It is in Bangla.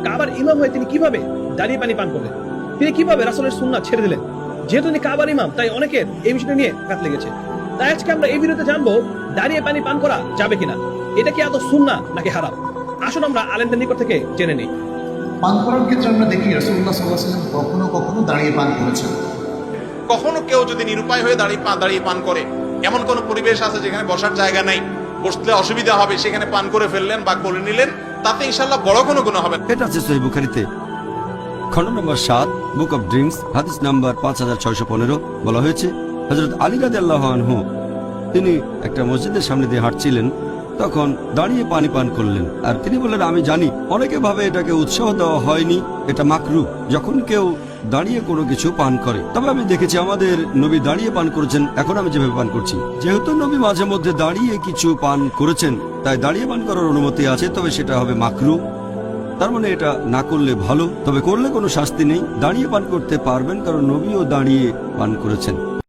কাবার ইমাম হয়ে তিনি কিভাবে দাঁড়িয়ে পানি পান করলেন? তিনি কিভাবে রাসূলের সুন্নাহ ছেড়ে দিলেন? যেহেতু তিনি কাবার ইমাম, তাই অনেকের এই বিষয়টা নিয়ে কাট লেগেছে। তাই আজকে আমরা এই ভিডিওতে জানবো দাঁড়িয়ে পানি পান করা যাবে কিনা, এটা কি আদৌ সুন্নাহ নাকি হারাম। আসুন আমরা আলেমদের নিকট থেকে জেনে নিই। পান করার ক্ষেত্রে আমরা দেখি রাসূলুল্লাহ সাল্লাল্লাহু আলাইহি ওয়াসাল্লাম কখনো কখনো দাঁড়িয়ে পান করেছেন। কখনো কেউ যদি নিরুপায় হয়ে দাঁড়িয়ে পান করে, এমন কোন পরিবেশ আছে যেখানে বসার জায়গা নাই, বসতে অসুবিধা হবে, সেখানে পান করে ফেললেন বা করে নিলেন, তাতে ইনশাআল্লাহ বড় কোনো গুনাহ হবে না। এটা আছে সহিহ বুখারীতে খণ্ড নম্বর 7 বুক অফ ড্রিঙ্কস হাদিস নাম্বার 5615 বলা হয়েছে, হযরত আলী রাদিয়াল্লাহু আনহু তিনি একটা মসজিদের সামনে দিয়ে হাঁটছিলেন, তখন দাঁড়িয়ে পানি পান করলেন। আর তিনি বললেন, আমি জানি অনেকে ভাবে এটাকে উৎসাহ দেওয়া হয়নি, এটা মাকরুহ যখন কেউ দাঁড়িয়ে কোনো কিছু পান করে। তবে আমি দেখেছি আমাদের নবী দাঁড়িয়ে পান করেছেন, এখন আমি যেভাবে পান করছি। যেহেতু নবী মাঝে মধ্যে দাঁড়িয়ে কিছু পান করেছেন, তাই দাঁড়িয়ে পান করার অনুমতি আছে, তবে সেটা হবে মাকরুহ। তার মানে এটা না করলে ভালো, তবে করলে কোনো শাস্তি নেই। দাঁড়িয়ে পান করতে পারবেন, কারণ নবীও দাঁড়িয়ে পান করেছেন।